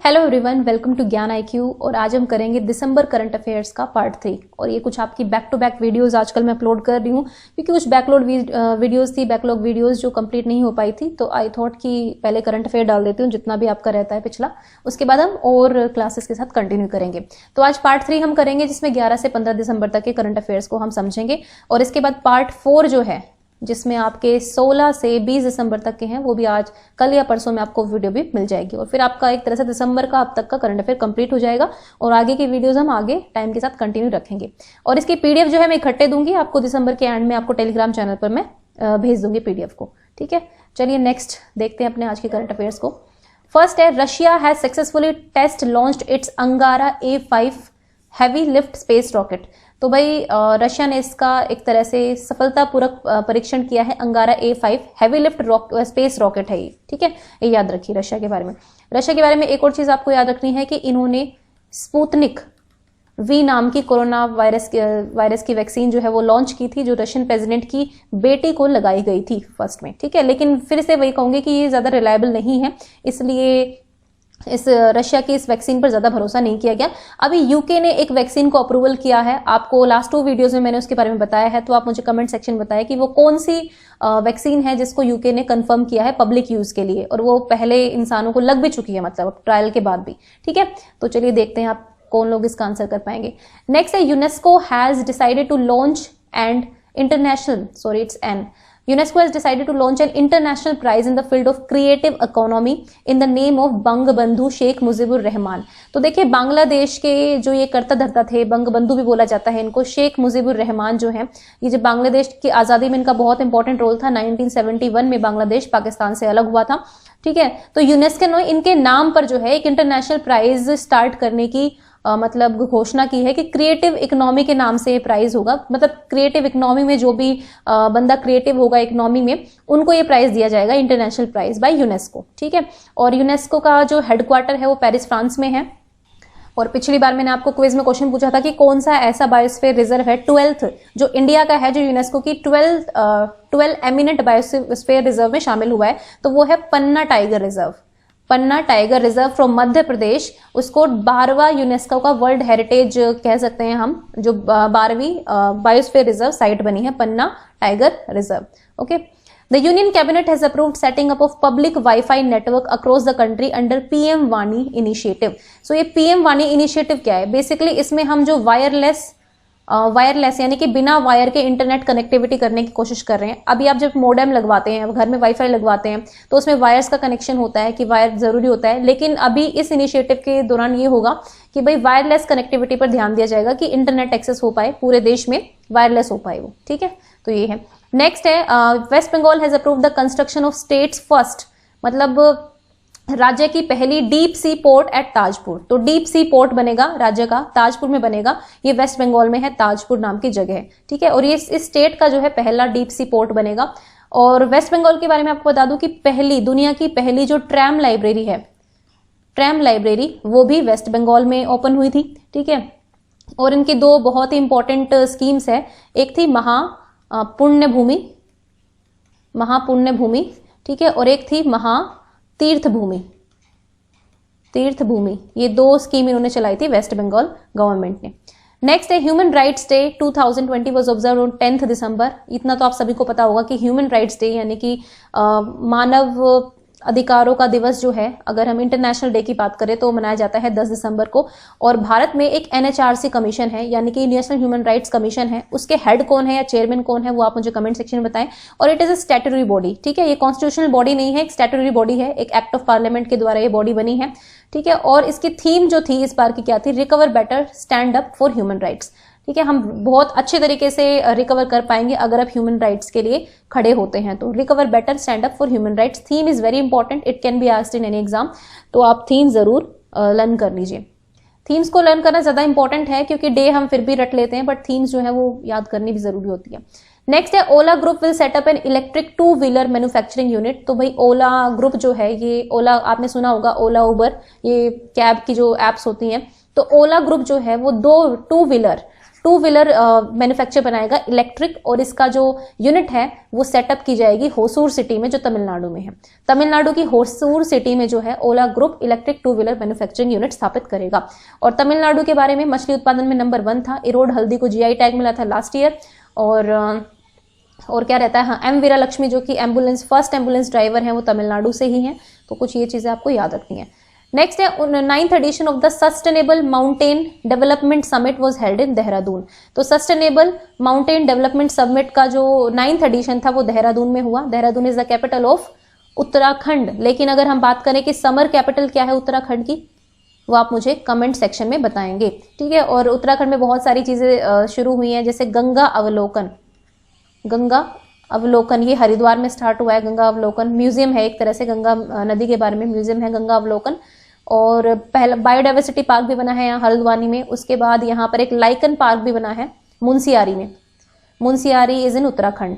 Hello everyone, welcome to ज्ञान IQ. और आज हम करेंगे दिसंबर करंट अफेयर्स का पार्ट 3। और ये कुछ आपकी बैक टू बैक वीडियोस आजकल मैं अपलोड कर रही हूँ क्योंकि कुछ बैकलॉग वीडियोस जो कंप्लीट नहीं हो पाई थी, तो आई थॉट कि पहले करंट अफेयर डाल देती हूँ जितना भी आपका रहता है पिछला, उसके बाद हम और क्लासेस के साथ कंटिन्यू करेंगे। तो आज पार्ट 3 हम करेंगे जिसमें 11 से 15 दिसंबर तक के करंट अफेयर्स को हम समझेंगे। और इसके बाद पार्ट 4 जो है जिसमें आपके 16 से 20 दिसंबर तक के हैं, वो भी आज कल या परसों में आपको वीडियो भी मिल जाएगी। और फिर आपका एक तरह से दिसंबर का अब तक का करंट अफेयर कंप्लीट हो जाएगा और आगे की वीडियोस हम आगे टाइम के साथ कंटिन्यू रखेंगे। और इसकी पीडीएफ जो है मैं इकट्ठे दूंगी आपको दिसंबर के एंड में, आपको टेलीग्राम चैनल पर मैं भेज दूंगी पीडीएफ को। ठीक है, चलिए नेक्स्ट देखते हैं अपने आज के करंट अफेयर्स को। फर्स्ट है, Russia has successfully test launched its Angara A5 heavy lift space rocket. तो भाई रशिया ने इसका एक तरह से सफलतापूर्वक परीक्षण किया है। अंगारा A5 heavy lift space rocket है ये। ठीक है, ये याद रखिए रशिया के बारे में। रशिया के बारे में एक और चीज आपको याद रखनी है कि इन्होंने स्पुतनिक V नाम की कोरोना वायरस की वैक्सीन जो है वो लॉन्च की थी, जो रशियन प्रेसिडेंट की बेटी को लगाई गई थी फर्स्ट में। ठीक है, लेकिन फिर से वही कहूंगी कि ये ज्यादा रिलायबल नहीं है, इसलिए इस रशिया की इस वैक्सीन पर ज्यादा भरोसा नहीं किया गया। अभी यूके ने एक वैक्सीन को अप्रूवल किया है, आपको लास्ट 2 वीडियोस में मैंने उसके बारे में बताया है, तो आप मुझे कमेंट सेक्शन में बताएं कि वो कौन सी वैक्सीन है जिसको यूके ने कंफर्म किया है पब्लिक यूज के लिए, और वो पहले इंसानों को लग भी चुकी है, मतलब ट्रायल के बाद भी। ठीक है, तो चलिए देखते हैं आप कौन लोग इसका आंसर कर पाएंगे। नेक्स्ट है, UNESCO has decided to launch and UNESCO has decided to launch an international prize in the field of creative economy in the name of Bangabandhu Sheikh Mujibur Rahman. तो देखिए, बांग्लादेश के जो ये करता धरता थे, बंगबंधु भी बोला जाता है इनको, शेख मुजीबुर रहमान जो है, ये जो बांग्लादेश की आजादी में इनका बहुत इंपॉर्टेंट रोल था। 1971 में बांग्लादेश पाकिस्तान से अलग हुआ था। ठीक है, तो यूनेस्को ने इनके नाम पर जो है एक इंटरनेशनल प्राइज स्टार्ट करने की मतलब घोषणा की है कि क्रिएटिव इकोनॉमी के नाम से ये प्राइज होगा। मतलब क्रिएटिव इकोनॉमी में जो भी बंदा क्रिएटिव होगा इकोनॉमी में, उनको ये प्राइज दिया जाएगा, इंटरनेशनल प्राइज बाय यूनेस्को। ठीक है, और यूनेस्को का जो हेडक्वार्टर है वो पेरिस फ्रांस में है। और पिछली बार मैंने आपको क्विज में क्वेश्चन पूछा था कि कौन सा ऐसा बायोस्फीयर रिजर्व है 12th जो इंडिया का है, जो यूनेस्को की 12 एमिनेंट बायोस्फीयर रिजर्व में शामिल हुआ है, तो वो है Panna tiger reserve. Panna tiger reserve from Madhya Pradesh, उसको 12वां यूनेस्को का वर्ल्ड हेरिटेज कह सकते हैं हम, जो 12वीं बायोस्फीयर रिजर्व साइट बनी है Panna tiger reserve. Okay, the union cabinet has approved setting up of public WiFi network across the country under PM वाणी इनिशिएटिव। सो ये पीएम वाणी इनिशिएटिव क्या है? बेसिकली इसमें हम जो वायरलेस यानी कि बिना वायर के इंटरनेट कनेक्टिविटी करने की कोशिश कर रहे हैं। अभी आप जब मोडेम लगवाते हैं, घर में वाईफाई लगवाते हैं, तो उसमें वायर्स का कनेक्शन होता है कि वायर जरूरी होता है, लेकिन अभी इस इनिशिएटिव के दौरान ये होगा कि भाई वायरलेस कनेक्टिविटी पर ध्यान दिया जाएगा कि इंटरनेट एक्सेस हो पाए, पूरे देश में वायरलेस हो पाए वो। ठीक है, तो ये है। नेक्स्ट है, West Bengal has approved the construction of state's first, मतलब राज्य की पहली deep sea port at Tajpur. तो डीप सी पोर्ट बनेगा राज्य का, ताजपुर में बनेगा, ये वेस्ट बंगाल में है, ताजपुर नाम की जगह है। ठीक है, और ये इस स्टेट का जो है पहला डीप सी पोर्ट बनेगा। और वेस्ट बंगाल के बारे में आपको बता दूं कि दुनिया की पहली जो ट्रैम लाइब्रेरी है, ट्रैम लाइब्रेरी, वो भी वेस्ट बंगाल में ओपन हुई थी। ठीक है, और इनकी 2 बहुत ही इंपॉर्टेंट स्कीम्स है, एक थी महापुण्य भूमि, ठीक है, और एक थी तीर्थ भूमि। ये 2 स्कीम इन्होंने चलाई थी वेस्ट बंगाल गवर्नमेंट ने। नेक्स्ट है, human rights day 2020 was observed on 10th दिसंबर। इतना तो आप सभी को पता होगा कि ह्यूमन राइट्स डे यानी कि मानव अधिकारों का दिवस जो है, अगर हम इंटरनेशनल डे की बात करें तो मनाया जाता है 10 दिसंबर को। और भारत में एक NHRC कमीशन है, यानी कि नेशनल ह्यूमन राइट्स कमीशन है, उसके हेड कौन है या चेयरमैन कौन है वो आप मुझे कमेंट सेक्शन में बताएं। और it is a statutory body. ठीक है, ये कॉन्स्टिट्यूशनल बॉडी नहीं है, एक स्टैट्यूटरी बॉडी है, एक एक्ट ऑफ पार्लियामेंट के द्वारा ये बॉडी बनी है। ठीक है, और इसकी थीम जो थी इस बार की क्या थी? Recover better, stand up for human rights. ठीक है, हम बहुत अच्छे तरीके से रिकवर कर पाएंगे अगर आप ह्यूमन राइट्स के लिए खड़े होते हैं। तो recover better, stand up for human rights theme is very important, it can be asked in any exam, तो आप थीम जरूर लर्न कर लीजिए। थीम्स को लर्न करना ज्यादा इंपॉर्टेंट है क्योंकि डे हम फिर भी रट लेते हैं, बट थीम्स जो है वो याद करनी भी जरूरी होती है। नेक्स्ट है, Ola group will set up an electric two wheeler manufacturing unit. तो भाई ओला ग्रुप जो है, ये ओला आपने सुना होगा, ओला उबर, ये कैब की जो एप्स होती हैं, तो ओला ग्रुप जो है वो 2 टू व्हीलर मैन्युफैक्चर बनाएगा इलेक्ट्रिक, और इसका जो यूनिट है वो सेटअप की जाएगी होसूर सिटी में जो तमिलनाडु में है। तमिलनाडु की होसूर सिटी में जो है Ola group electric two wheeler manufacturing unit स्थापित करेगा। और तमिलनाडु के बारे में मछली उत्पादन में नंबर 1 था, इरोड हल्दी को जीआई टैग मिला था लास्ट ईयर। और क्या रहता है, हाँ, एम वीरा लक्ष्मी जो कि एम्बुलेंस फर्स्ट एम्बुलेंस ड्राइवर हैं वो तमिलनाडु से ही हैं। तो कुछ ये चीजें आपको याद रखनी है। नेक्स्ट है 9th edition of the sustainable mountain development summit was held in Dehradun. तो सस्टेनेबल माउंटेन डेवलपमेंट समिट का जो 9th एडिशन था वो देहरादून में हुआ। Dehradun is the capital of Uttarakhand. लेकिन अगर हम बात करें कि समर कैपिटल क्या है उत्तराखंड की, वो आप मुझे कमेंट सेक्शन में बताएंगे, ठीक है। और उत्तराखंड में बहुत सारी चीजें शुरू हुई हैं, जैसे गंगा अवलोकन। गंगा अवलोकन ये हरिद्वार में स्टार्ट हुआ है। गंगा अवलोकन म्यूजियम है, एक तरह से गंगा नदी के बारे में म्यूजियम है गंगा अवलोकन। और पहला बायोडाइवर्सिटी पार्क भी बना है यहाँ हल्द्वानी में। उसके बाद यहाँ पर एक लाइकन पार्क भी बना है मुंसियारी में। Munsiyari is in Uttarakhand.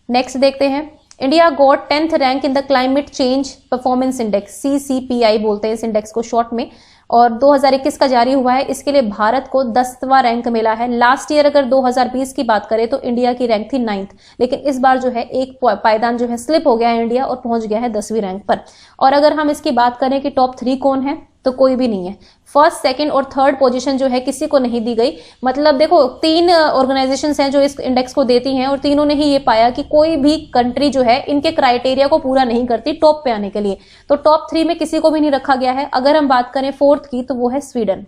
Next देखते हैं, India got 10th rank in the climate change performance index, CCPI बोलते हैं इस इंडेक्स को शॉर्ट में, और 2021 का जारी हुआ है। इसके लिए भारत को 10वां रैंक मिला है। लास्ट ईयर अगर 2020 की बात करें तो इंडिया की रैंक थी 9th, लेकिन इस बार जो है एक पायदान जो है स्लिप हो गया है इंडिया और पहुंच गया है 10वीं रैंक पर। और अगर हम इसकी बात करें कि टॉप 3 कौन है, तो कोई भी नहीं है। फर्स्ट, सेकंड और थर्ड पोजीशन जो है किसी को नहीं दी गई। मतलब देखो 3 ऑर्गेनाइजेशंस हैं जो इस इंडेक्स को देती हैं, और तीनों ने ही ये पाया कि कोई भी कंट्री जो है इनके क्राइटेरिया को पूरा नहीं करती टॉप पे आने के लिए। तो टॉप 3 में किसी को भी नहीं रखा गया है। अगर हम बात करें 4th की तो वो है स्वीडन।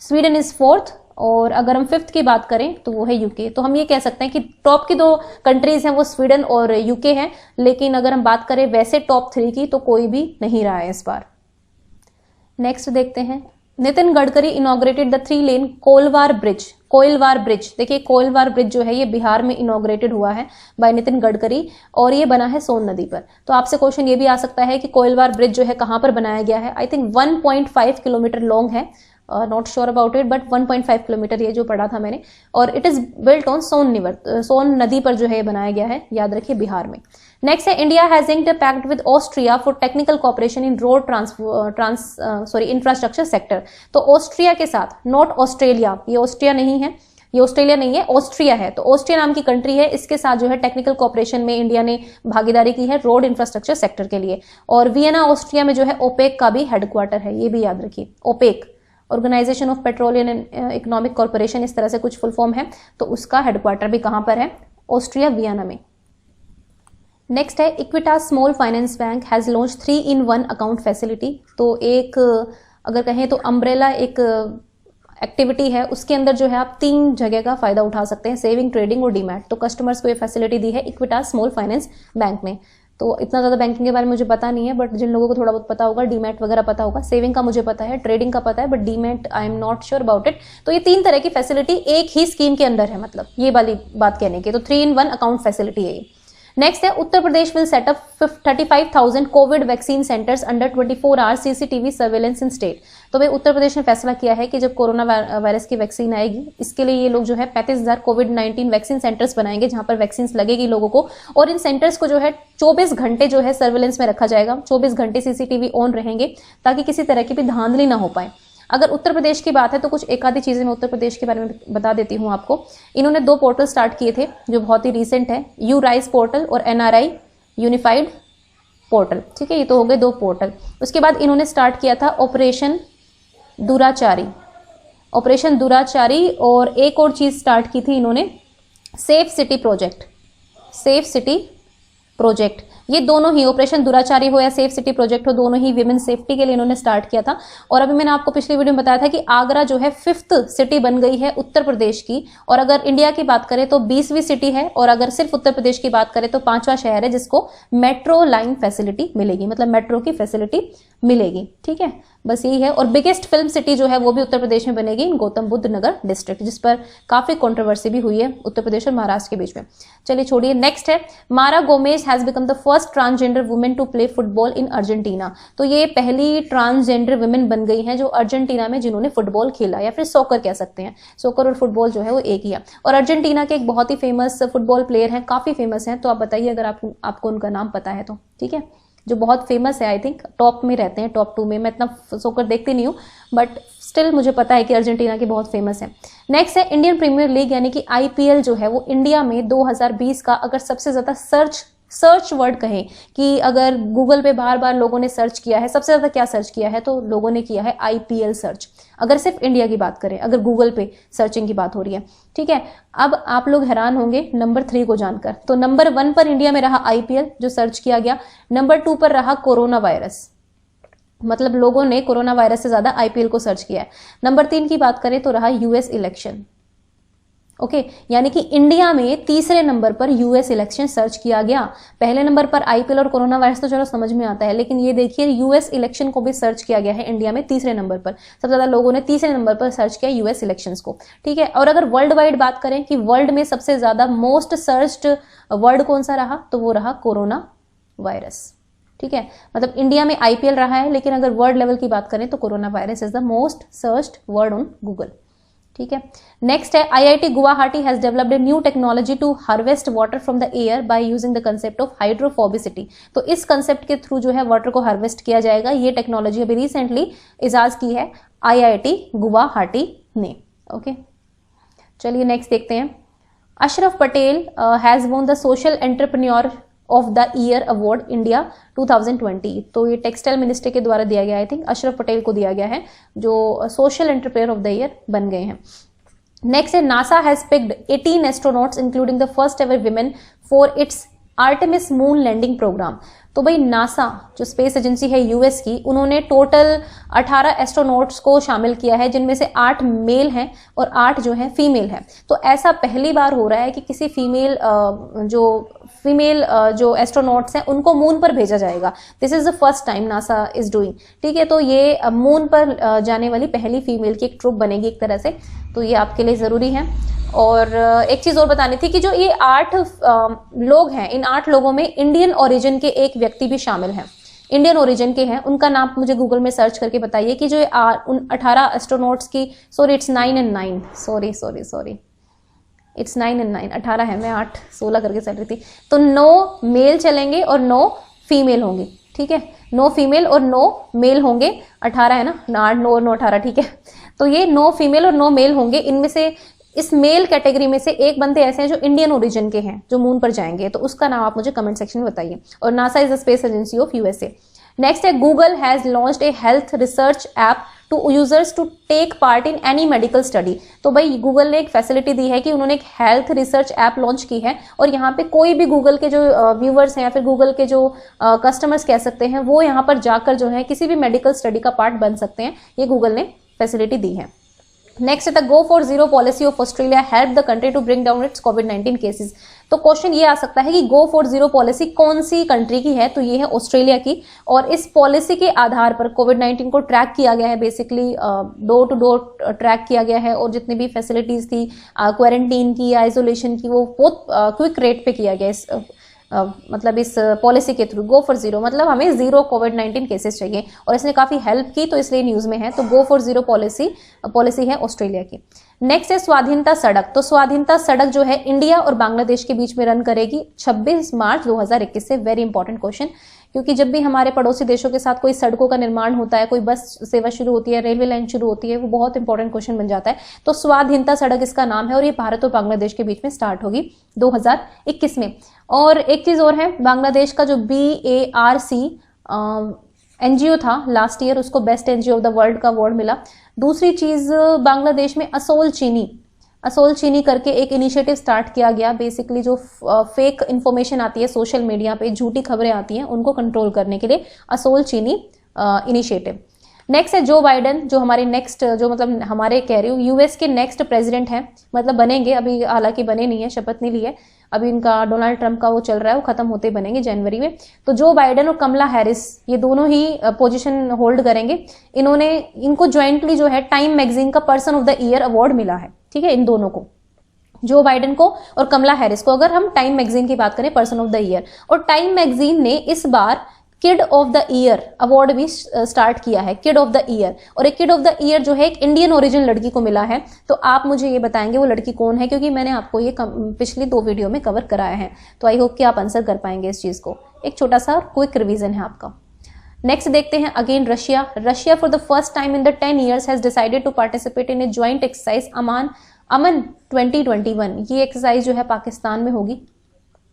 Sweden is 4th। और अगर हम 5th की बात करें तो वो है यूके। तो हम ये कह सकते हैं कि टॉप की 2 कंट्रीज हैं वो स्वीडन और यूके हैं। लेकिन अगर हम बात करें वैसे टॉप 3 की तो कोई भी नहीं रहा है इस बार। नेक्स्ट देखते हैं, Nitin Gadkari inaugurated the 3 lane Koilwar bridge. Koilwar bridge, देखिए कोइलवार ब्रिज जो है ये बिहार में इनॉग्रेटेड हुआ है बाय नितिन गडकरी, और ये बना है सोन नदी पर। तो आपसे क्वेश्चन ये भी आ सकता है कि कोइलवार ब्रिज जो है कहां पर बनाया गया है। आई थिंक 1.5 किलोमीटर लॉन्ग है, not sure about it, but 1.5 kilometre ये जो पढ़ा था मैंने। और इट इज बिल्ट ऑन सोन नदी पर जो है बनाया गया है, याद रखिए बिहार में। नेक्स्ट है, India has inked a pact with Austria for technical cooperation in road infrastructure sector. तो ऑस्ट्रिया के साथ, नॉट ऑस्ट्रेलिया, ये ऑस्ट्रिया नहीं है, ये ऑस्ट्रेलिया नहीं है, ऑस्ट्रिया है। तो ऑस्ट्रिया नाम की कंट्री है, इसके साथ जो है टेक्निकल कोऑपरेशन में इंडिया ने भागीदारी की है रोड इंफ्रास्ट्रक्चर सेक्टर के लिए। और वियना ऑस्ट्रिया में जो है ओपेक का भी हेडक्वार्टर है, ये भी याद रखिए। OPEC, organisation of petroleum and economic corporation, इस तरह से कुछ फुल फॉर्म है। तो उसका हेडक्वार्टर भी कहां पर है, ऑस्ट्रिया वियना में। नेक्स्ट है, Equitas small finance bank has launch 3-in-1 account facility. तो एक अगर कहें तो अम्ब्रेला एक एक्टिविटी है, उसके अंदर जो है आप 3 जगह का फायदा उठा सकते हैं, सेविंग, ट्रेडिंग और डीमैट। तो कस्टमर्स को ये फैसिलिटी दी है इक्विटास स्मॉल फाइनेंस बैंक ने। तो इतना ज्यादा बैंकिंग के बारे में मुझे पता नहीं है, बट जिन लोगों को थोड़ा बहुत पता होगा, डीमैट वगैरह पता होगा। सेविंग का मुझे पता है, ट्रेडिंग का पता है, but demat I am not sure about it. तो ये 3 तरह की फैसिलिटी एक ही स्कीम के अंदर है, मतलब ये वाली बात कहने की। तो 3-in-1 अकाउंट फैसिलिटी है ये। नेक्स्ट है, Uttar Pradesh will set up 35,000 Covid vaccine centres under 24 hours CCTV surveillance in state. तो भाई उत्तर प्रदेश ने फैसला किया है कि जब कोरोना वायरस की वैक्सीन आएगी, इसके लिए ये लोग जो है 35,000 कोविड-19 वैक्सीन सेंटर्स बनाएंगे जहां पर वैक्सीन लगेगी लोगों को। और इन सेंटर्स को जो है 24 घंटे जो है सर्वेलेंस में रखा जाएगा। 24 घंटे CCTV ऑन रहेंगे ताकि किसी तरह की भी धांधली ना हो पाए। अगर उत्तर प्रदेश की बात है तो कुछ एक आधी चीजें मैं उत्तर प्रदेश के बारे में बता देती हूँ आपको। इन्होंने 2 पोर्टल स्टार्ट किए थे जो बहुत ही रीसेंट है, यू राइज पोर्टल और NRI यूनिफाइड पोर्टल, ठीक है। ये तो हो गए 2 पोर्टल। उसके बाद इन्होंने स्टार्ट किया था ऑपरेशन दुराचारी, ऑपरेशन दुराचारी, और एक और चीज स्टार्ट की थी इन्होंने, safe city project. Safe city project, ये दोनों ही, ऑपरेशन दुराचारी हो या सेफ सिटी प्रोजेक्ट हो, दोनों ही विमेन सेफ्टी के लिए इन्होंने स्टार्ट किया था। और अभी मैंने आपको पिछली वीडियो में बताया था कि आगरा जो है 5th सिटी बन गई है उत्तर प्रदेश की। और अगर इंडिया की बात करें तो 20वीं सिटी है, और अगर सिर्फ उत्तर प्रदेश की बात करें तो 5वां शहर है जिसको मेट्रो लाइन फैसिलिटी मिलेगी, मतलब मेट्रो की फैसिलिटी मिलेगी, ठीक है। बस यही है। और बिगेस्ट फिल्म सिटी जो है वो भी उत्तर प्रदेश में बनेगी, इन गौतम बुद्ध नगर डिस्ट्रिक्ट, जिस पर काफी कंट्रोवर्सी भी हुई है उत्तर प्रदेश और महाराष्ट्र के बीच में। चलिए छोड़िए। नेक्स्ट है, Mara Gomez has become the first transgender woman to play football in Argentina. तो ये पहली ट्रांसजेंडर वुमेन बन गई है जो अर्जेंटीना में जिन्होंने फुटबॉल खेला, या फिर सॉकर कह सकते हैं। सॉकर और फुटबॉल जो है वो एक ही है। और अर्जेंटीना के एक बहुत ही फेमस फुटबॉल प्लेयर हैं, काफी फेमस हैं। तो आप बताइए अगर आपको उनका नाम पता है तो, ठीक है, जो बहुत फेमस है, आई थिंक टॉप में रहते हैं, टॉप 2 में। मैं इतना सॉकर देखती नहीं हूँ, बट स्टिल मुझे पता है कि अर्जेंटीना की बहुत फेमस है। नेक्स्ट है इंडियन प्रीमियर लीग यानी कि IPL जो है वो इंडिया में 2020 का अगर सबसे ज्यादा सर्च वर्ड कहें कि अगर गूगल पे बार बार लोगों ने सर्च किया है, सबसे ज्यादा क्या सर्च किया है, तो लोगों ने किया है IPL सर्च, अगर सिर्फ इंडिया की बात करें, अगर गूगल पे सर्चिंग की बात हो रही है। ठीक है, अब आप लोग हैरान होंगे नंबर 3 को जानकर। तो नंबर 1 पर इंडिया में रहा IPL जो सर्च किया गया, नंबर 2 पर रहा कोरोना वायरस, मतलब लोगों ने कोरोना वायरस से ज्यादा IPL को सर्च किया है। नंबर 3 की बात करें तो रहा US इलेक्शन। ओके, यानी कि इंडिया में तीसरे नंबर पर US इलेक्शन सर्च किया गया। पहले नंबर पर IPL और कोरोना वायरस तो चलो समझ में आता है, लेकिन ये देखिए US इलेक्शन को भी सर्च किया गया है इंडिया में तीसरे नंबर पर। सबसे ज्यादा लोगों ने तीसरे नंबर पर सर्च किया US इलेक्शंस को। ठीक है, और अगर वर्ल्ड वाइड बात करें कि वर्ल्ड में सबसे ज्यादा मोस्ट सर्च्ड वर्ड कौन सा रहा, तो वो रहा कोरोना वायरस। ठीक है, मतलब इंडिया में IPL रहा है, लेकिन अगर वर्ल्ड लेवल की बात करें तो corona virus is the most searched word on Google. ठीक है, नेक्स्ट है IIT Guwahati has developed a new technology to harvest water from the air by using the concept of hydrophobicity. तो इस कंसेप्ट के थ्रू जो है वाटर को harvest किया जाएगा। ये टेक्नोलॉजी अभी रिसेंटली इजाज की है IIT गुवाहाटी ने। ओके, चलिए नेक्स्ट देखते हैं। Ashraf Patel has won the social entrepreneur of the year award India 2020। तो ये टेक्सटाइल मिनिस्ट्री के द्वारा दिया गया, आई थिंक अशरफ पटेल को दिया गया है, जो social entrepreneur of the year बन गए हैं। नेक्स्ट है NASA has picked 18 astronauts including the first ever women for its Artemis moon landing programme. तो भाई नासा जो स्पेस एजेंसी है US की, उन्होंने टोटल 18 एस्ट्रोनॉट्स को शामिल किया है, जिनमें से 8 मेल हैं और 8 जो है फीमेल है। तो ऐसा पहली बार हो रहा है कि किसी फीमेल जो एस्ट्रोनॉट्स हैं उनको मून पर भेजा जाएगा। This is the first time NASA is doing. ठीक है, तो ये मून पर जाने वाली पहली फीमेल की एक ट्रुप बनेगी एक तरह से, तो ये आपके लिए जरूरी है। और एक चीज और बतानी थी कि जो ये 8 लोग हैं, इन 8 लोगों में इंडियन ओरिजिन के एक व्यक्ति भी शामिल हैं, इंडियन ओरिजिन के हैं। उनका नाम मुझे गूगल में सर्च करके बताइए कि जो उन 18 एस्ट्रोनॉट्स की, sorry it's 9 and 9, sorry it's 9 and 9, 18 है, मैं 8 16 करके चल रही थी। तो 9 मेल चलेंगे और 9 फीमेल होंगी। ठीक है, 9 फीमेल और 9 मेल होंगे, 18 है ना, 8 9 9 18। ठीक है, तो ये 9 फीमेल और 9 मेल होंगे। इनमें से इस मेल कैटेगरी में से एक बंदे ऐसे हैं जो इंडियन ओरिजिन के हैं, जो मून पर जाएंगे, तो उसका नाम आप मुझे कमेंट सेक्शन में बताइए। और NASA is the space agency of USA। Next है Google has launched a health research app to users to take part in any medical study. तो भाई गूगल ने एक फैसिलिटी दी है कि उन्होंने एक हेल्थ रिसर्च ऐप लॉन्च की है, और यहाँ पे कोई भी गूगल के जो व्यूवर्स हैं या फिर गूगल के जो कस्टमर्स कह सकते हैं, वो यहाँ पर जाकर जो है किसी भी मेडिकल स्टडी का पार्ट बन सकते हैं। ये गूगल ने फैसिलिटी दी है। नेक्स्ट है the go for zero policy of Australia help the country to bring down its कोविड-19 केसेस। तो क्वेश्चन ये आ सकता है कि गो फॉर जीरो पॉलिसी कौन सी कंट्री की है, तो ये है ऑस्ट्रेलिया की। और इस पॉलिसी के आधार पर कोविड-19 को ट्रैक किया गया है, basically door to door track किया गया है, और जितनी भी फैसिलिटीज थी क्वारंटीन की या आइसोलेशन की, वो बहुत क्विक रेट पे किया गया इस मतलब इस पॉलिसी के थ्रू। गो फॉर जीरो मतलब हमें जीरो कोविड-19 केसेस चाहिए, और इसने काफी हेल्प की, तो इसलिए न्यूज में है। तो गो फॉर जीरो पॉलिसी है ऑस्ट्रेलिया की। नेक्स्ट है स्वाधीनता सड़क। तो स्वाधीनता सड़क जो है इंडिया और बांग्लादेश के बीच में रन करेगी 26 मार्च 2021 से। वेरी इंपॉर्टेंट क्वेश्चन, क्योंकि जब भी हमारे पड़ोसी देशों के साथ कोई सड़कों का निर्माण होता है, कोई बस सेवा शुरू होती है, रेलवे लाइन शुरू होती है, वो बहुत इंपॉर्टेंट क्वेश्चन बन जाता है। तो स्वाधीनता सड़क इसका नाम है, और ये भारत और बांग्लादेश के बीच में स्टार्ट होगी 2021 में। और एक चीज और है, बांग्लादेश का जो BARC NGO था लास्ट ईयर, उसको best NGO of the world का अवार्ड मिला। दूसरी चीज, बांग्लादेश में असोल चीनी करके एक इनिशिएटिव स्टार्ट किया गया। बेसिकली जो फेक इंफॉर्मेशन आती है सोशल मीडिया पे, झूठी खबरें आती हैं, उनको कंट्रोल करने के लिए असोल चीनी इनिशिएटिव। नेक्स्ट है जो बाइडेन, जो हमारे नेक्स्ट जो मतलब हमारे कह रही हूँ US के नेक्स्ट प्रेसिडेंट हैं, मतलब बनेंगे, अभी हालांकि बने नहीं है, शपथ नहीं ली है अभी, इनका डोनाल्ड ट्रंप का वो चल रहा है, वो खत्म होते बनेंगे जनवरी में। तो जो बाइडेन और कमला हैरिस ये दोनों ही पोजीशन होल्ड करेंगे। इनको ज्वाइंटली जो है टाइम मैगजीन का person of the year award मिला है। ठीक है, इन दोनों को, जो बाइडेन को और कमला हैरिस को, अगर हम टाइम मैगजीन की बात करें पर्सन ऑफ द ईयर। और टाइम मैगजीन ने इस बार kid of the year award भी स्टार्ट किया है, किड ऑफ द ईयर। और एक किड ऑफ द ईयर जो है एक इंडियन ओरिजिन लड़की को मिला है। तो आप मुझे ये बताएंगे वो लड़की कौन है, क्योंकि मैंने आपको ये पिछली 2 वीडियो में कवर कराया है। तो आई होप कि आप आंसर कर पाएंगे इस चीज को। एक छोटा सा क्विक रिवीजन है आपका। नेक्स्ट देखते हैं again Russia. Russia for the first time in the 10 years has decided to participate in a joint exercise Aman 2021। ये एक्सरसाइज जो है पाकिस्तान में होगी,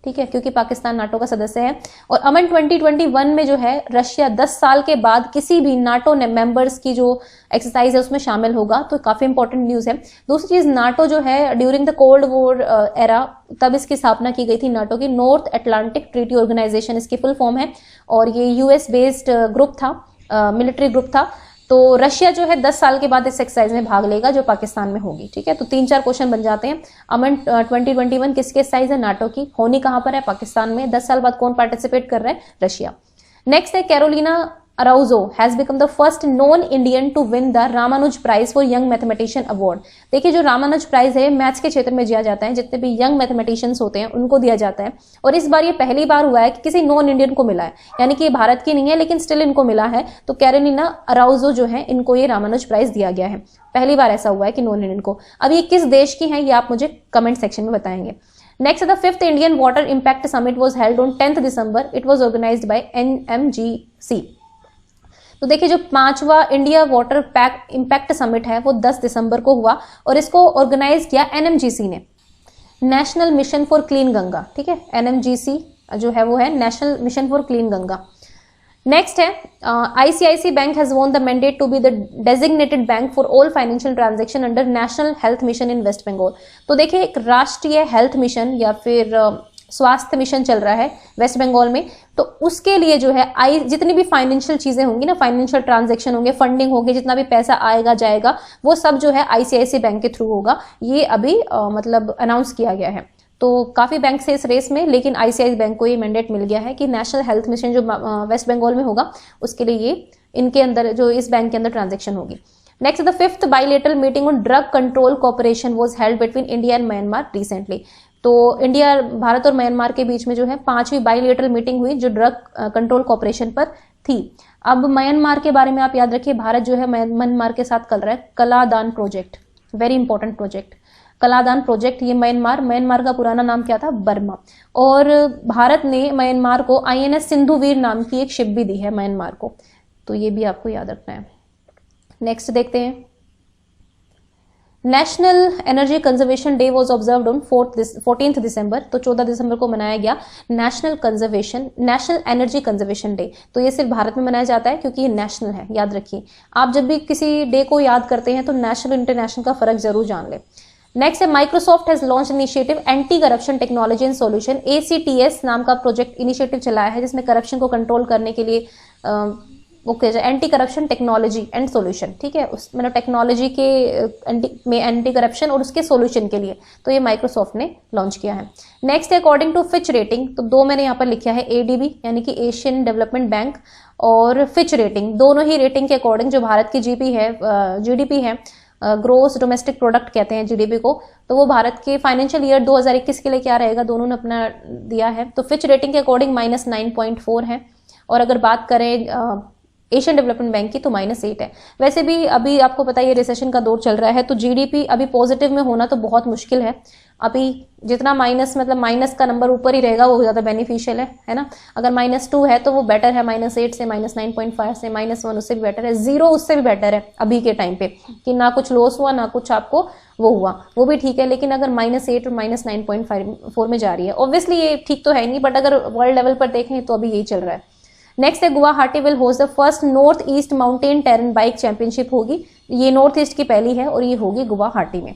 ठीक है, क्योंकि पाकिस्तान नाटो का सदस्य है। और अमन 2021 में जो है रशिया 10 साल के बाद किसी भी नाटो मेंबर्स की जो एक्सरसाइज है उसमें शामिल होगा, तो काफी इंपॉर्टेंट न्यूज है। दूसरी चीज, नाटो जो है during the cold war era तब इसकी स्थापना की गई थी नाटो की, नॉर्थ अटलांटिक ट्रीटी ऑर्गेनाइजेशन इसकी फुल फॉर्म है, और ये यूएस बेस्ड ग्रुप था, मिलिट्री ग्रुप था। तो रशिया जो है 10 साल के बाद इस एक्सरसाइज में भाग लेगा जो पाकिस्तान में होगी, ठीक है। तो 3-4 क्वेश्चन बन जाते हैं। अमन 2021 किसकी एक्सरसाइज है? नाटो की। होनी कहां पर है? पाकिस्तान में। 10 साल बाद कौन पार्टिसिपेट कर रहा है? रशिया। नेक्स्ट है Carolina Araujo has become the first non Indian to win the Ramanuja prize for young mathematician award. देखिए जो रामानुज प्राइज है मैथ्स के क्षेत्र में दिया जाता है, जितने भी यंग मैथमेटिशियंस होते हैं उनको दिया जाता है, और इस बार ये पहली बार हुआ है कि किसी नॉन इंडियन को मिला है, यानी कि ये भारत की नहीं है लेकिन स्टिल इनको मिला है। तो कैरोलिना अराउजो जो है इनको ये रामानुज प्राइज दिया गया है, पहली बार ऐसा हुआ है कि नॉन इंडियन को। अब ये किस देश की है ये आप मुझे कमेंट सेक्शन में बताएंगे। Next, the 5th Indian Water Impact Summit was held on 10th December. It was organized by NMGC. तो देखिए जो 5वां इंडिया वाटर इम्पैक्ट समिट है वो 10 दिसंबर को हुआ, और इसको ऑर्गेनाइज किया एनएमजीसी ने, national mission for clean Ganga, ठीक है। एनएमजीसी जो है वो है national mission for clean Ganga. Next है ICICI bank has won the mandate to be the designated bank for all financial transaction under national health mission in West Bengal. तो देखिए एक राष्ट्रीय हेल्थ मिशन या फिर स्वास्थ्य मिशन चल रहा है वेस्ट बंगाल में, तो उसके लिए जो है जितनी भी फाइनेंशियल चीजें होंगी ना, फाइनेंशियल ट्रांजैक्शन होंगे, फंडिंग होगी, जितना भी पैसा आएगा जाएगा वो सब जो है आईसीआईसी बैंक के थ्रू होगा। ये अभी मतलब अनाउंस किया गया है। तो काफी बैंक से इस रेस में, लेकिन आईसीआईसी बैंक को ये मैंडेट मिल गया है कि नेशनल हेल्थ मिशन जो वेस्ट बंगाल में होगा उसके लिए ये इनके अंदर जो इस बैंक के अंदर ट्रांजैक्शन होगी। Next the 5th bilateral meeting on drug control cooperation was held between India and Myanmar recently. तो इंडिया, भारत और म्यांमार के बीच में जो है 5वीं बाइलेटरल मीटिंग हुई जो ड्रग कंट्रोल कोऑपरेशन पर थी। अब म्यांमार के बारे में आप याद रखिए, भारत जो है म्यांमार के साथ कर रहा है Kaladan project, very important project, Kaladan project. ये म्यांमार का पुराना नाम क्या था? बर्मा। और भारत ने म्यांमार को आईएनएस सिंधुवीर नाम की एक शिप भी दी है म्यांमार को, तो ये भी आपको याद रखना है। नेक्स्ट देखते हैं, national energy conservation day was observed on 14th दिसंबर। तो 14 दिसंबर को मनाया गया नेशनल एनर्जी कंजर्वेशन डे। तो ये सिर्फ भारत में मनाया जाता है क्योंकि ये नेशनल है, याद रखिए। आप जब भी किसी डे को याद करते हैं तो नेशनल इंटरनेशनल का फर्क जरूर जान ले। नेक्स्ट है Microsoft has launch initiative anti corruption technology and solution, ACTS नाम का प्रोजेक्ट इनिशिएटिव चलाया है जिसमें करप्शन को कंट्रोल करने के लिए anti corruption technology and solution, ठीक है, उस मतलब टेक्नोलॉजी के एंटी करप्शन और उसके सॉल्यूशन के लिए, तो ये माइक्रोसॉफ्ट ने लॉन्च किया है। नेक्स्ट है अकॉर्डिंग टू फिच रेटिंग, तो दो मैंने यहाँ पर लिखा है ADB यानी कि एशियन डेवलपमेंट बैंक और फिच रेटिंग, दोनों ही रेटिंग के अकॉर्डिंग जो भारत की GDP है, ग्रोस डोमेस्टिक प्रोडक्ट कहते हैं GDP को, तो वो भारत के फाइनेंशियल ईयर 2021 के लिए क्या रहेगा, दोनों ने अपना दिया है। तो फिच रेटिंग के अकॉर्डिंग -9.4 है, और अगर बात करें एशियन डेवलपमेंट बैंक की तो -8 है। वैसे भी अभी आपको पता है ये रिसेशन का दौर चल रहा है, तो GDP अभी पॉजिटिव में होना तो बहुत मुश्किल है। अभी जितना माइनस का नंबर ऊपर ही रहेगा वो ज्यादा बेनिफिशियल है ना। अगर -2 है तो वो बेटर है, -8 से, -9.5 से, -1 उससे भी बेटर है, 0 उससे भी बेटर है अभी के टाइम पे, कि ना कुछ लॉस हुआ ना कुछ आपको वो हुआ, वो भी ठीक है। लेकिन अगर -8 और -9.4 में जा रही है, ऑब्वियसली ये ठीक तो है नहीं, बट अगर वर्ल्ड लेवल पर देखें तो अभी यही चल रहा है। नेक्स्ट है Guwahati will host the first north east mountain terrain bike championship होगी, ये नॉर्थ ईस्ट की पहली है और ये होगी गुवाहाटी में।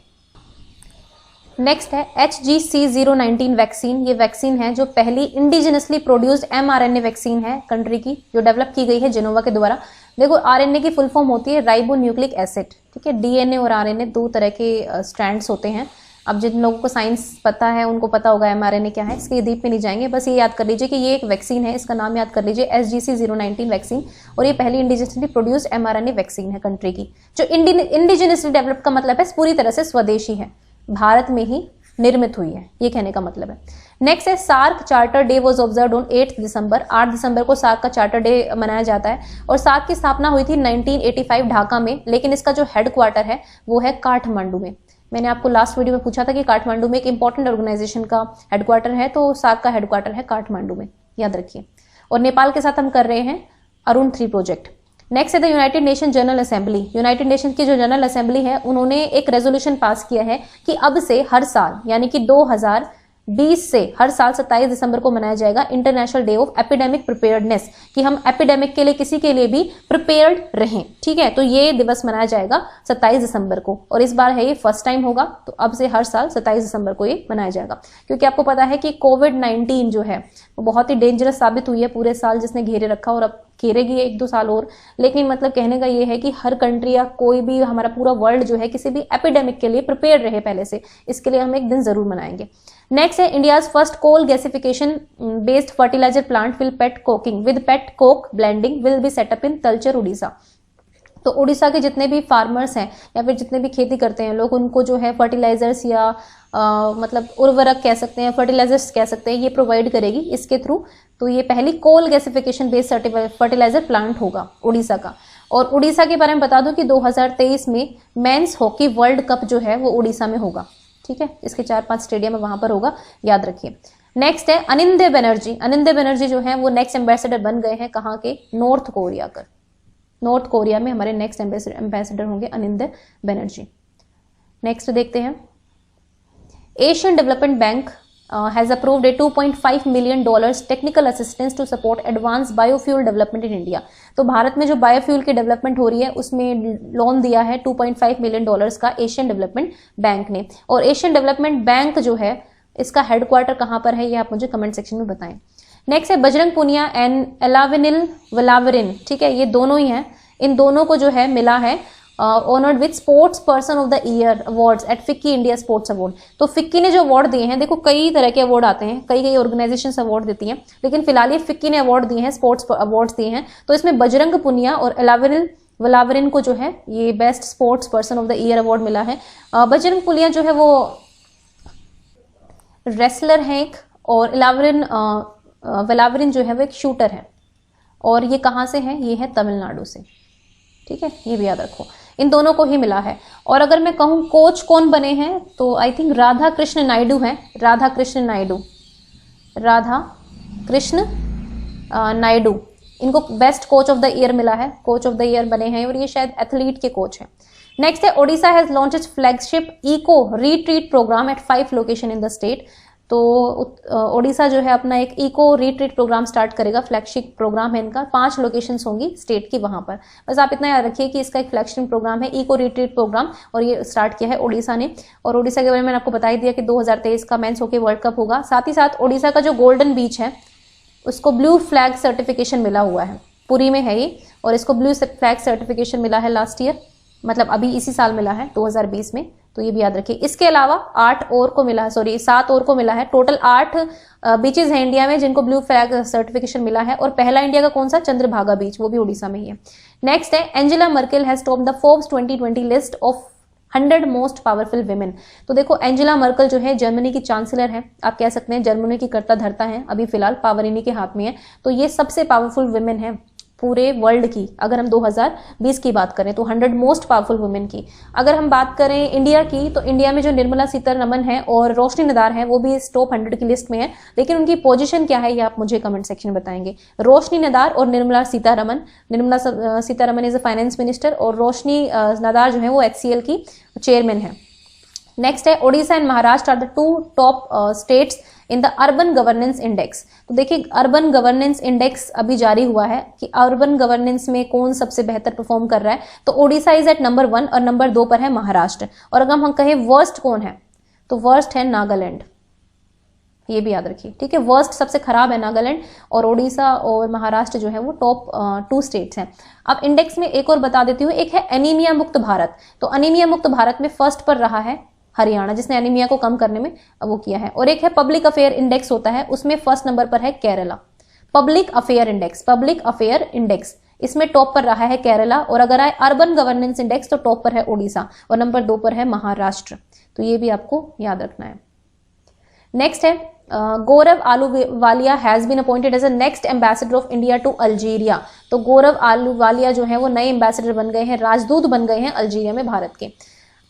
नेक्स्ट है HGC019 वैक्सीन, ये वैक्सीन है जो पहली इंडिजिनसली प्रोड्यूस्ड mRNA वैक्सीन है कंट्री की, जो डेवलप की गई है जिनोवा के द्वारा। देखो RNA की फुल फॉर्म होती है राइबो न्यूक्लिक एसिड, ठीक है। DNA और RNA दो तरह के स्ट्रैंड्स होते हैं। अब जिन लोगों को साइंस पता है उनको पता होगा mRNA क्या है, इसके डीप में नहीं जाएंगे, बस ये याद कर लीजिए कि ये एक वैक्सीन है, इसका नाम याद कर लीजिए HGC019 वैक्सीन, और ये पहली इंडिजिनसली प्रोड्यूस्ड mRNA वैक्सीन है कंट्री की। जो इंडिजिनसली डेवलप का मतलब है पूरी तरह से स्वदेशी है, भारत में ही निर्मित हुई है, ये कहने का मतलब है। नेक्स्ट है SAARC charter day was observed on 8 December. 8 दिसंबर को सार्क का चार्टर डे मनाया जाता है, और सार्क की स्थापना हुई थी 1985 ढाका में, लेकिन इसका जो हेडक्वार्टर है वो है काठमांडू में। मैंने आपको लास्ट वीडियो में पूछा था कि काठमांडू में एक इंपॉर्टेंट ऑर्गेनाइजेशन का हेडक्वार्टर है, तो सार्क का हेडक्वार्टर है काठमांडू में, याद रखिए। और नेपाल के साथ हम कर रहे हैं अरुण 3 प्रोजेक्ट। नेक्स्ट है the United nation general assembly. United nation की जो जनरल असेंबली है उन्होंने एक रेजोल्यूशन पास किया है कि अब से हर साल यानी कि 2020 से हर साल 27 दिसंबर को मनाया जाएगा international day of epidemic preparedness, कि हम एपिडेमिक के लिए किसी के लिए भी प्रिपेयर्ड रहें। ठीक है, तो ये दिवस मनाया जाएगा 27 दिसंबर को, और इस बार है ये फर्स्ट टाइम होगा, तो अब से हर साल 27 दिसंबर को ये मनाया जाएगा। क्योंकि आपको पता है कि कोविड-19 जो है वो बहुत ही डेंजरस साबित हुई है पूरे साल, जिसने घेरे रखा और अब घेरेगी 1-2 साल और। लेकिन मतलब कहने का ये है कि हर कंट्री या कोई भी हमारा पूरा वर्ल्ड जो है किसी भी एपिडेमिक के लिए प्रिपेयर रहे पहले से, इसके लिए हम एक दिन जरूर मनाएंगे। नेक्स्ट है India's first coal gasification based fertiliser plant will pet coking with pet coke blending will be set up in Talcher Orissa. तो उड़ीसा के जितने भी फार्मर्स हैं या फिर जितने भी खेती करते हैं लोग, उनको जो है फर्टिलाइजर्स या मतलब उर्वरक कह सकते हैं, फर्टिलाइजर्स कह सकते हैं, ये प्रोवाइड करेगी इसके थ्रू। तो ये पहली coal gasification based fertiliser plant होगा उड़ीसा का। और उड़ीसा के बारे में बता दूं कि 2023 में मेंस हॉकी वर्ल्ड कप जो है वो उड़ीसा में होगा। ठीक है, इसके 4-5 स्टेडियम वहां पर होगा, याद रखिए। नेक्स्ट है अनिंद्य बनर्जी। अनिंद्य बनर्जी जो है वो नेक्स्ट एम्बेसडर बन गए हैं, कहाँ के? नॉर्थ कोरिया का। नॉर्थ कोरिया में हमारे नेक्स्ट एम्बेसडर होंगे अनिंद्य बनर्जी। नेक्स्ट देखते हैं, Asian development bank has approved a $2.5 million technical assistance to support advance biofuel development in India. तो भारत में जो बायोफ्यूल की डेवलपमेंट हो रही है उसमें लोन दिया है $2.5 million का एशियन डेवलपमेंट बैंक ने। और एशियन डेवलपमेंट बैंक जो है इसका हेडक्वार्टर कहाँ पर है ये आप मुझे कमेंट सेक्शन में बताएं। नेक्स्ट है बजरंग पुनिया एंड एलाविनिल वलावरिन। ठीक है, ये दोनों ही हैं, इन दोनों को जो है मिला है honoured with sports person of the year awards at FICCI India sports award. तो फिक्की ने जो अवार्ड दिए हैं, देखो कई तरह के अवार्ड आते हैं, कई ऑर्गेनाइजेशंस अवार्ड देती हैं, लेकिन फिलहाल ये फिक्की ने अवार्ड दिए हैं, स्पोर्ट्स अवार्ड्स दिए हैं। तो इसमें बजरंग पुनिया और एलाविनिल वलावरिन को जो है ये best sports person of the year award मिला है। बजरंग पुनिया जो है वो रेसलर है एक, और वलावरिन जो है वो एक शूटर है, और ये कहाँ से है? ये है तमिलनाडु से। ठीक है, ये भी याद रखो, इन दोनों को ही मिला है। और अगर मैं कहूँ कोच कौन बने हैं तो आई थिंक राधा कृष्ण नायडू हैं, राधा कृष्ण नायडू, इनको best coach of the year मिला है, कोच ऑफ द ईयर बने हैं, और ये शायद एथलीट के कोच हैं। नेक्स्ट है Odisha has launch its flagship eco retreat programme at 5 location in the state. तो ओडिशा जो है अपना एक इको रिट्रीट प्रोग्राम स्टार्ट करेगा, फ्लैगशिप प्रोग्राम है इनका, 5 लोकेशंस होंगी स्टेट की वहां पर। बस आप इतना याद रखिए कि इसका एक फ्लैगशिप प्रोग्राम है इको रिट्रीट प्रोग्राम, और ये स्टार्ट किया है ओडिशा ने। और ओडिशा के बारे में मैंने आपको बता ही दिया कि 2023 का मेंस हॉकी वर्ल्ड कप होगा। साथ ही साथ ओडिशा का जो गोल्डन बीच है उसको ब्लू फ्लैग सर्टिफिकेशन मिला हुआ है, पुरी में है ये, और इसको ब्लू फ्लैग सर्टिफिकेशन मिला है लास्ट ईयर, मतलब अभी इसी साल मिला है 2020 में, तो ये भी याद रखिए। इसके अलावा 7 और को मिला है, टोटल 8 बीचेस हैं इंडिया में जिनको ब्लू फ्लैग सर्टिफिकेशन मिला है। और पहला इंडिया का कौन सा? चंद्रभागा बीच, वो भी उड़ीसा में ही है। नेक्स्ट है Angela Merkel has topped the Forbes 2020 list of 100 most powerful women. तो देखो एंजेला मर्केल जो है जर्मनी की चांसलर है, आप कह सकते हैं जर्मनी की कर्ता धर्ता है, अभी फिलहाल पावर इन्हीं के हाथ में है। तो ये सबसे पावरफुल विमेन है पूरे वर्ल्ड की, अगर हम 2020 की बात करें तो 100 मोस्ट पावरफुल वुमेन की। अगर हम बात करें इंडिया की, तो इंडिया में जो निर्मला सीतारमन है और रोशनी नदार है वो भी इस टॉप 100 की लिस्ट में है, लेकिन उनकी पोजीशन क्या है ये आप मुझे कमेंट सेक्शन में बताएंगे। रोशनी नदार और Nirmala Sitharaman is a finance minister, और रोशनी नदार जो है वो HCL की चेयरमैन है। नेक्स्ट है Odisha and Maharashtra are the 2 top states in the urban governance index. तो देखिए अर्बन गवर्नेंस इंडेक्स अभी जारी हुआ है कि अर्बन गवर्नेंस में कौन सबसे बेहतर परफॉर्म कर रहा है। तो ओडिशा इज एट नंबर 1 और नंबर 2 पर है महाराष्ट्र। और अगर हम कहें वर्स्ट कौन है, तो वर्स्ट है नागालैंड, ये भी याद रखिए। ठीक है, वर्स्ट सबसे खराब है नागालैंड, और ओडिशा और महाराष्ट्र जो है वो टॉप 2 स्टेट्स हैं। अब इंडेक्स में एक और बता देती हूँ, एक है एनीमिया मुक्त भारत। तो एनीमिया मुक्त भारत में फर्स्ट पर रहा है हरियाणा, जिसने एनीमिया को कम करने में वो किया है। और एक है पब्लिक अफेयर इंडेक्स होता है, उसमें फर्स्ट नंबर पर है केरला। पब्लिक अफेयर इंडेक्स इसमें टॉप पर रहा है केरला। और अगर आए अर्बन गवर्नेंस इंडेक्स तो टॉप पर है ओडिशा और नंबर 2 पर है महाराष्ट्र। तो ये भी आपको याद रखना है। नेक्स्ट है Gaurav Ahluwalia has been appointed as a next ambassador of India to Algeria. तो गौरव आलूवालिया जो है वो नए एम्बेसडर बन गए हैं, राजदूत बन गए हैं अल्जीरिया में भारत के।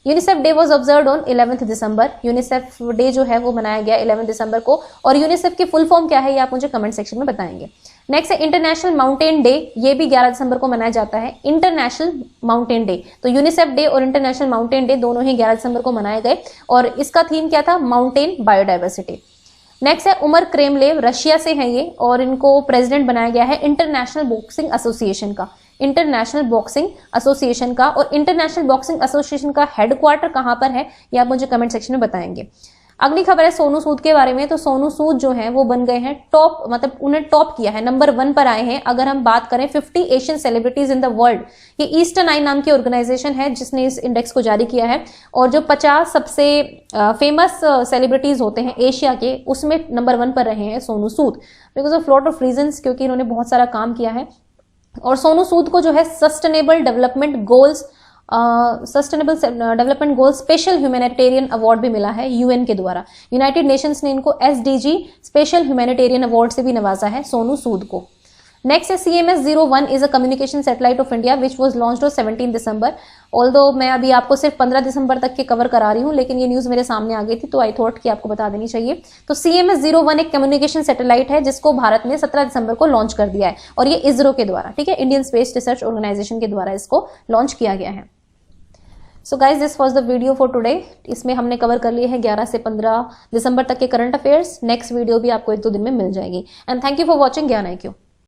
UNICEF day was observe on 11 December. UNICEF day जो है वो मनाया गया 11 दिसंबर को। और यूनिसेफ की फुल फॉर्म क्या है ये आप मुझे कमेंट सेक्शन में बताएंगे। नेक्स्ट है इंटरनेशनल माउंटेन डे, ये भी 11 दिसंबर को मनाया जाता है, इंटरनेशनल माउंटेन डे। तो यूनिसेफ डे और इंटरनेशनल माउंटेन डे दोनों ही 11 दिसंबर को मनाए गए और इसका थीम क्या था, माउंटेन बायोडाइवर्सिटी। नेक्स्ट है उमर क्रेमलेव, रशिया से हैं ये और इनको प्रेसिडेंट बनाया गया है इंटरनेशनल बॉक्सिंग एसोसिएशन का, इंटरनेशनल बॉक्सिंग एसोसिएशन का। और इंटरनेशनल बॉक्सिंग एसोसिएशन का हेडक्वार्टर कहां पर है ये आप मुझे कमेंट सेक्शन में बताएंगे। अगली खबर है सोनू सूद के बारे में। तो सोनू सूद जो है वो बन गए हैं टॉप, मतलब उन्हें टॉप किया है, नंबर 1 पर आए हैं। अगर हम बात करें 50 Asian celebrities in the world, ये ईस्टर्न आई नाम की ऑर्गेनाइजेशन है जिसने इस इंडेक्स को जारी किया है और जो 50 सबसे फेमस सेलिब्रिटीज होते हैं एशिया के उसमें नंबर 1 पर रहे हैं Sonu Sood, because of lot of reasons, क्योंकि इन्होंने बहुत सारा काम किया है। और सोनू सूद को जो है sustainable development goals special humanitarian award भी मिला है यूएन के द्वारा। यूनाइटेड नेशंस ने इनको एसडीजी स्पेशल ह्यूमैनिटेरियन अवार्ड से भी नवाजा है सोनू सूद को। नेक्स्ट है CMS-01 is a communication satellite of India which was launched on 17 December. Although मैं अभी आपको सिर्फ 15 दिसंबर तक के कवर करा रही हूँ, लेकिन ये न्यूज मेरे सामने आ गई थी तो आई थॉट कि आपको बता देनी चाहिए। तो CMS-01 एक कम्युनिकेशन सैटेलाइट है जिसको भारत ने 17 दिसंबर को लॉन्च कर दिया है और ये इसरो के द्वारा, ठीक है, इंडियन स्पेस रिसर्च ऑर्गेनाइजेशन के द्वारा इसको लॉन्च किया गया है। So guys this was the video for today. इसमें हमने कवर कर लिए हैं 11 से 15 दिसंबर तक के करंट अफेयर्स। नेक्स्ट वीडियो भी आपको 1-2 दिन में मिल जाएगी। And thank you for watching ज्ञान IQ।